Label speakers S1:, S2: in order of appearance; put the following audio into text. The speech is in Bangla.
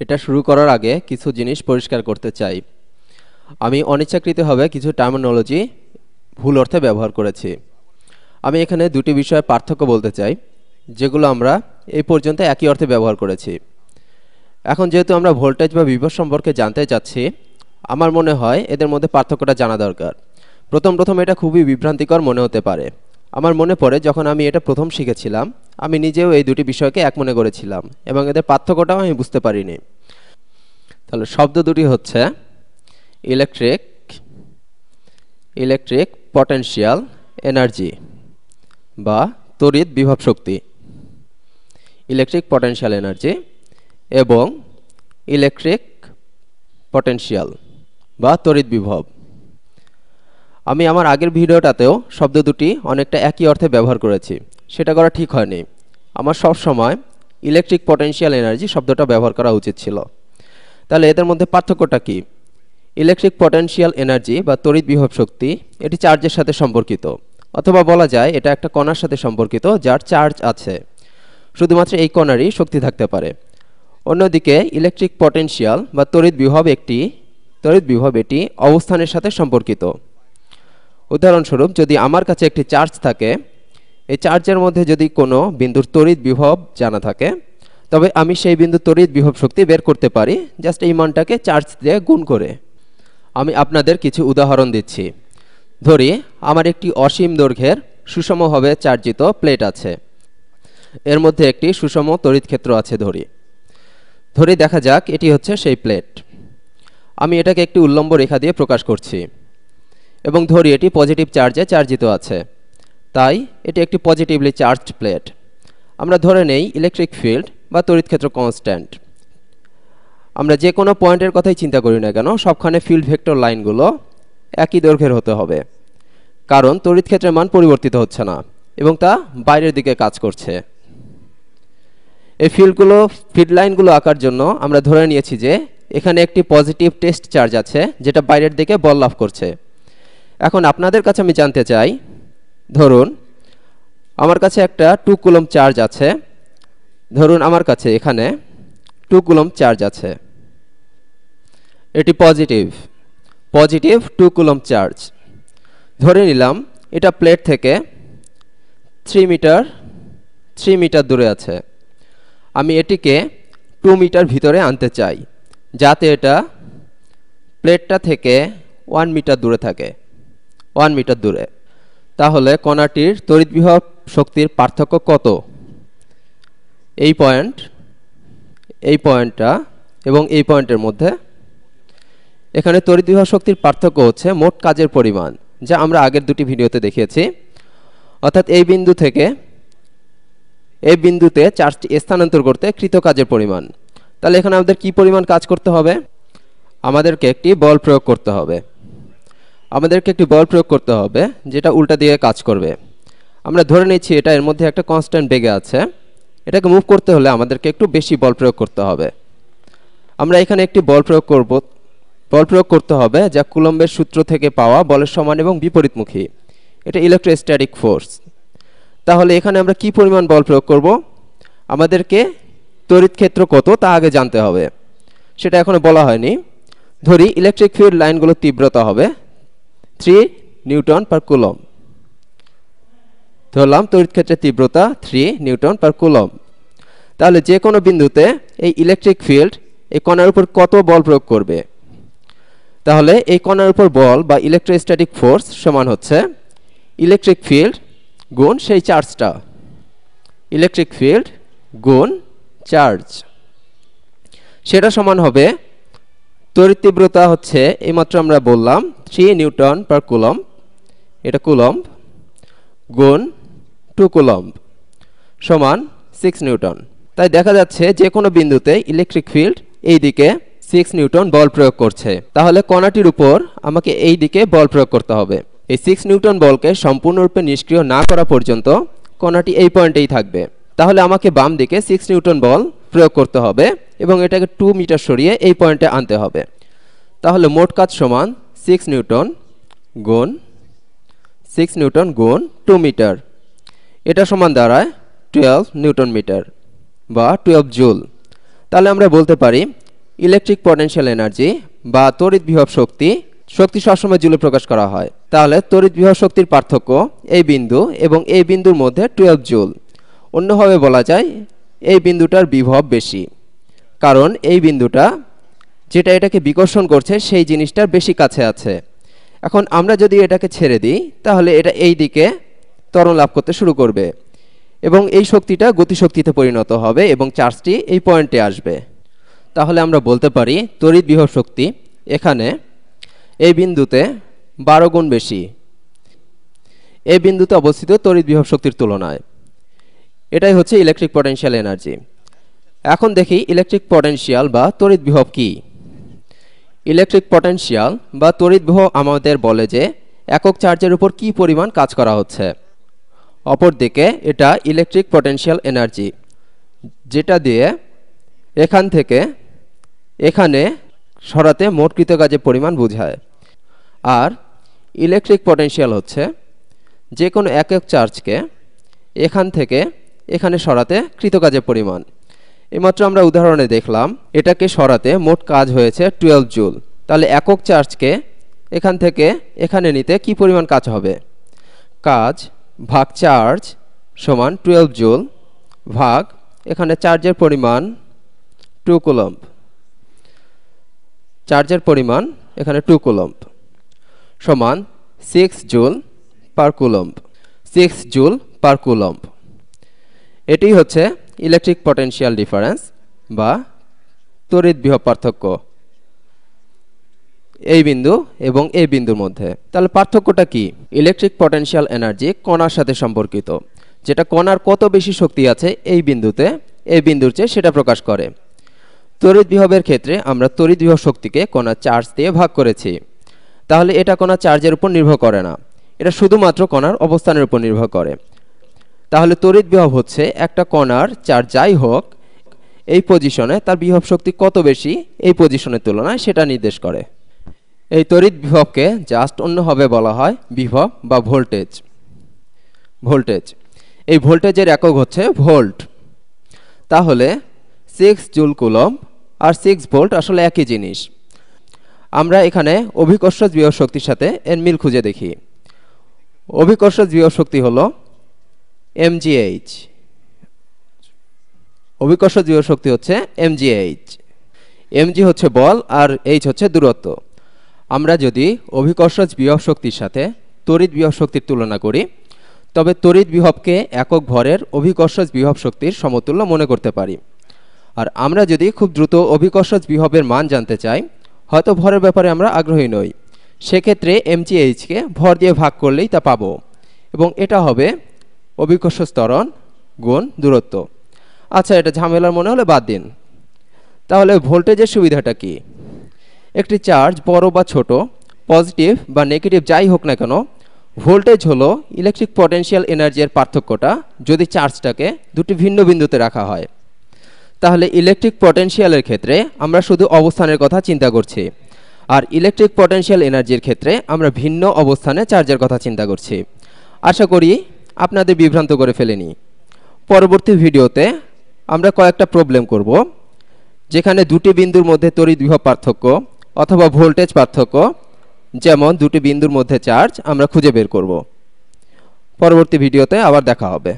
S1: এটা শুরু করার আগে কিছু জিনিস পরিষ্কার করতে চাই। আমি অনিচ্ছাকৃতভাবে কিছু টার্মিনোলজি ভুল অর্থে ব্যবহার করেছি। আমি এখানে দুটি বিষয়ে পার্থক্য বলতে চাই, যেগুলো আমরা এই পর্যন্ত একই অর্থে ব্যবহার করেছি। এখন যেহেতু আমরা ভোল্টেজ বা বিভব সম্পর্কে জানতে চাচ্ছি, আমার মনে হয় এদের মধ্যে পার্থক্যটা জানা দরকার। প্রথম এটা খুবই বিভ্রান্তিকর মনে হতে পারে। আমার মনে পড়ে যখন আমি এটা প্রথম শিখেছিলাম, আমি নিজেও এই দুটি বিষয়কে এক মনে করেছিলাম এবং এদের পার্থক্যটাও আমি বুঝতে পারিনি। তাহলে শব্দ দুটি হচ্ছে ইলেকট্রিক পটেনশিয়াল এনার্জি বা তড়িৎ বিভব শক্তি, ইলেকট্রিক পটেনশিয়াল এনার্জি এবং ইলেকট্রিক পটেনশিয়াল বা তড়িৎ বিভব। আমি আমার আগের ভিডিওটাতেও শব্দ দুটি অনেকটা একই অর্থে ব্যবহার করেছি, সেটা করা ঠিক হয়নি। আমার সব সময় ইলেকট্রিক পটেনশিয়াল এনার্জি শব্দটা ব্যবহার করা উচিত ছিল। তাহলে এদের মধ্যে পার্থক্যটা কি? ইলেকট্রিক পটেনশিয়াল এনার্জি বা তড়িৎ বিভব শক্তি এটি চার্জের সাথে সম্পর্কিত, অথবা বলা যায় এটা একটা কণার সাথে সম্পর্কিত যার চার্জ আছে। শুধুমাত্র এই কণারই শক্তি থাকতে পারে। অন্যদিকে ইলেকট্রিক পটেনশিয়াল বা তড়িৎ বিভব এটি অবস্থানের সাথে সম্পর্কিত। উদাহরণস্বরূপ, যদি আমার কাছে একটি চার্জ থাকে, এই চার্জের মধ্যে যদি কোনো বিন্দুর তড়িৎ বিভব জানা থাকে, তবে আমি সেই বিন্দুর তড়িৎ বিভব শক্তি বের করতে পারি জাস্ট এই মানটাকে চার্জ দিয়ে গুণ করে। আমি আপনাদের কিছু উদাহরণ দিচ্ছি। ধরি আমার একটি অসীম দৈর্ঘ্যের সুষমভাবে চার্জিত প্লেট আছে। এর মধ্যে একটি সুষম তড়িৎ ক্ষেত্র আছে ধরি দেখা যাক এটি হচ্ছে সেই প্লেট। আমি এটাকে একটি উল্লম্ব রেখা দিয়ে প্রকাশ করছি এবং ধরি এটি পজিটিভ চার্জে চার্জিত আছে, তাই এটি একটি পজিটিভলি চার্জড প্লেট। আমরা ধরে নেই ইলেকট্রিক ফিল্ড বা তড়িৎ ক্ষেত্র কনস্ট্যান্ট। আমরা যে কোনো পয়েন্টের কথাই চিন্তা করি না কেন, সবখানে ফিল্ড ভেক্টর লাইনগুলো একই দৈর্ঘ্যের হতে হবে, কারণ তড়িৎ ক্ষেত্রের মান পরিবর্তিত হচ্ছে না এবং তা বাইরের দিকে কাজ করছে। এই ফিল্ড লাইনগুলো আঁকার জন্য আমরা ধরে নিয়েছি যে এখানে একটি পজিটিভ টেস্ট চার্জ আছে যেটা বাইরের দিকে বল লাভ করছে। এখন আপনাদের কাছে আমি জানতে চাই, ধরুন আমার কাছে একটা 2 কুলম্ব চার্জ আছে। ধরুন আমার কাছে এখানে 2 কুলম্ব চার্জ আছে, এটি পজিটিভ 2 কুলম্ব চার্জ। ধরে নিলাম এটা প্লেট থেকে 3 মিটার দূরে আছে। আমি এটিকে 2 মিটার ভিতরে আনতে চাই, যাতে এটা প্লেটটা থেকে 1 মিটার দূরে থাকে, 1 মিটার দূরে। তাহলে কণাটির তড়িৎ বিভব শক্তির পার্থক্য কত? এই পয়েন্টটা এবং এই পয়েন্টের মধ্যে। এখানে তড়িৎ বিভব শক্তির পার্থক্য হচ্ছে মোট কাজের পরিমাণ, যা আমরা আগের দুটি ভিডিওতে দেখিয়েছি। অর্থাৎ এই বিন্দু থেকে এই বিন্দুতে চার্জটি স্থানান্তর করতে কৃত কাজের পরিমাণ। তাহলে এখানে আমাদের কি পরিমাণ কাজ করতে হবে? আমাদেরকে একটি বল প্রয়োগ করতে হবে যেটা উল্টা দিকে কাজ করবে। আমরা ধরে নিচ্ছি এটা এর মধ্যে একটা কনস্ট্যান্ট বেগে আছে। এটাকে মুভ করতে হলে আমাদেরকে একটু বেশি বল প্রয়োগ করতে হবে। আমরা এখানে একটি বল প্রয়োগ করতে হবে যা কুলম্বের সূত্র থেকে পাওয়া বলের সমান এবং বিপরীতমুখী। এটা ইলেকট্রোস্ট্যাটিক ফোর্স। তাহলে এখানে আমরা কি পরিমাণ বল প্রয়োগ করব? আমাদেরকে তড়িৎ ক্ষেত্র কত তা আগে জানতে হবে, সেটা এখনো বলা হয়নি। ধরি ইলেকট্রিক ফিল্ড লাইনগুলোর তীব্রতা হবে 3 নিউটন পার কুলম্ব। ধরলাম তড়িৎ ক্ষেত্রের তীব্রতা 3 নিউটন পার কুলম্ব। তাহলে যে কোনো বিন্দুতে এই ইলেকট্রিক ফিল্ড এই কণার উপর কত বল প্রয়োগ করবে? তাহলে এই কণার উপর বল বা ইলেকট্রোস্ট্যাটিক ফোর্স সমান হচ্ছে ইলেকট্রিক ফিল্ড গুণ সেই চার্জটা, ইলেকট্রিক ফিল্ড গুণ চার্জ। সেটা সমান হবে তড়িৎ তীব্রতা হচ্ছে এইমাত্র আমরা বললাম 3 নিউটন পার কুলম্ব, এটা কুলম্ব, গুণ 2 কুলম্ব সমান 6 নিউটন। তাই দেখা যাচ্ছে যে কোনো বিন্দুতে ইলেকট্রিক ফিল্ড এই দিকে 6 নিউটন বল প্রয়োগ করছে। তাহলে কণাটির উপর আমাকে এই দিকে বল প্রয়োগ করতে হবে। এই 6 নিউটন বলকে সম্পূর্ণরূপে নিষ্ক্রিয় না করা পর্যন্ত কণাটি এই পয়েন্টেই থাকবে। তাহলে আমাকে বাম দিকে 6 নিউটন বল প্রয়োগ করতে হবে এবং এটাকে 2 মিটার সরিয়ে এই পয়েন্টে আনতে হবে। তাহলে মোট কাজ সমান 6 নিউটন গুণ 2 মিটার। এটা সমান দাঁড়ায় 12 নিউটন মিটার বা 12 জুল। তাহলে আমরা বলতে পারি ইলেকট্রিক পটেনশিয়াল এনার্জি বা তড়িৎ বিভব শক্তি শক্তি সবসময় জুলে প্রকাশ করা হয়। তাহলে তড়িৎ বিভব শক্তির পার্থক্য এই বিন্দু এবং এই বিন্দুর মধ্যে 12 জুল। অন্যভাবে বলা যায় এই বিন্দুটার বিভব বেশি, কারণ এই বিন্দুটা যেটা এটাকে বিকর্ষণ করছে সেই জিনিসটার বেশি কাছে আছে। এখন আমরা যদি এটাকে ছেড়ে দিই তাহলে এটা এই দিকে ত্বরণ লাভ করতে শুরু করবে এবং এই শক্তিটা গতিশক্তিতে পরিণত হবে এবং চার্জটি এই পয়েন্টে আসবে। তাহলে আমরা বলতে পারি তড়িৎ বিভব শক্তি এখানে এই বিন্দুতে 12 গুণ বেশি এই বিন্দুতে অবস্থিত তড়িৎ বিভব শক্তির তুলনায়। এটাই হচ্ছে ইলেকট্রিক পটেনশিয়াল এনার্জি। এখন দেখি ইলেকট্রিক পটেনশিয়াল বা তড়িৎ বিভব কি। ইলেকট্রিক পটেনশিয়াল বা তড়িৎ বিভব আমাদের বলে যে একক চার্জের উপর কি পরিমাণ কাজ করা হচ্ছে। অপরদিকে এটা ইলেকট্রিক পটেনশিয়াল এনার্জি, যেটা দিয়ে এখান থেকে এখানে সরাতে মোট কৃতকাজের পরিমাণ বোঝায়। আর ইলেকট্রিক পটেনশিয়াল হচ্ছে যে কোনো একক চার্জকে এখান থেকে এখানে সরাতে কৃতকাজের পরিমাণ। এইমাত্র আমরা উদাহরণে দেখলাম এটাকে সরাতে মোট কাজ হয়েছে 12 জুল। তাহলে একক চার্জকে এখান থেকে এখানে নিতে কি পরিমাণ কাজ হবে? কাজ ভাগ চার্জ সমান 12 জুল ভাগ এখানে চার্জের পরিমাণ 2 কুলম্ব। চার্জের পরিমাণ এখানে 2 কুলম্ব সমান 6 joule per coulomb. 6 joule per coulomb. এটি হচ্ছে ইলেকট্রিক পটেনশিয়াল ডিফারেন্স বা তড়িৎ বিভব পার্থক্য এই বিন্দু এবং এই বিন্দুর মধ্যে। তাহলে পার্থক্যটা কি? ইলেকট্রিক পটেনশিয়াল এনার্জি কণার সাথে সম্পর্কিত, যেটা কণার কত বেশি শক্তি আছে এই বিন্দুতে এই বিন্দুর চেয়ে সেটা প্রকাশ করে। তড়িৎ বিভবের ক্ষেত্রে আমরা তড়িৎ বিভব শক্তিকে কণার চার্জ দিয়ে ভাগ করেছি। তাহলে এটা কণার চার্জের উপর নির্ভর করে না, এটা শুধুমাত্র কণার অবস্থানের উপর নির্ভর করে। তাহলে তড়িৎ বিভব হচ্ছে একটা কণার চার্জ যাই হোক এই পজিশনে তার বিভব শক্তি কত বেশি এই পজিশনের তুলনায় সেটা নির্দেশ করে। এই তড়িৎ বিভবকে জাস্ট অন্যভাবে বলা হয় বিভব বা ভোল্টেজ। ভোল্টেজ, এই ভোল্টেজের একক হচ্ছে ভোল্ট। তাহলে 6 জুল কুলম্ব আর 6 ভোল্ট আসলে একই জিনিস। আমরা এখানে অভিকর্ষজ বিভব শক্তির সাথে এর মিল খুঁজে দেখি। অভিকর্ষজ বিভব শক্তি হলো mgh। অভিকর্ষজ বিভব শক্তি হচ্ছে mgh। mg হচ্ছে বল আর h হচ্ছে দূরত্ব। আমরা যদি অভিকর্ষজ বিভব শক্তির সাথে তড়িৎ বিভব শক্তির তুলনা করি তবে তড়িৎ বিভবকে একক ভরের অভিকর্ষজ বিভব শক্তির সমতুল্য মনে করতে পারি। আর আমরা যদি খুব দ্রুত অভিকর্ষজ বিভবের মান জানতে চাই, হয়তো ভরের ব্যাপারে আমরা আগ্রহী নই, সেক্ষেত্রে mgh-কে ভর দিয়ে ভাগ করলেই তা পাবো এবং এটা হবে অভিকর্ষজ ত্বরণ গুণ দূরত্ব। আচ্ছা, এটা ঝামেলার মনে হলে বাদ দিন। তাহলে ভোল্টেজের সুবিধাটা কি? একটি চার্জ বড় বা ছোট, পজিটিভ বা নেগেটিভ যাই হোক না কেন, ভোল্টেজ হলো ইলেকট্রিক পটেনশিয়াল এনার্জির পার্থক্যটা যদি চার্জটাকে দুটি ভিন্ন বিন্দুতে রাখা হয়। তাহলে ইলেকট্রিক পটেনশিয়ালের ক্ষেত্রে আমরা শুধু অবস্থানের কথা চিন্তা করছি, আর ইলেকট্রিক পটেনশিয়াল এনার্জির ক্ষেত্রে আমরা ভিন্ন অবস্থানে চার্জের কথা চিন্তা করছি। আশা করি আপনাদের বিভ্রান্ত করে ফেলেনি। পরবর্তী ভিডিওতে আমরা কয়েকটা প্রবলেম করব যেখানে দুটি বিন্দুর মধ্যে তড়িৎ বিভব পার্থক্য অথবা ভোল্টেজ পার্থক্য, যেমন দুটি বিন্দুর মধ্যে চার্জ, আমরা খুঁজে বের করব। পরবর্তী ভিডিওতে আবার দেখা হবে।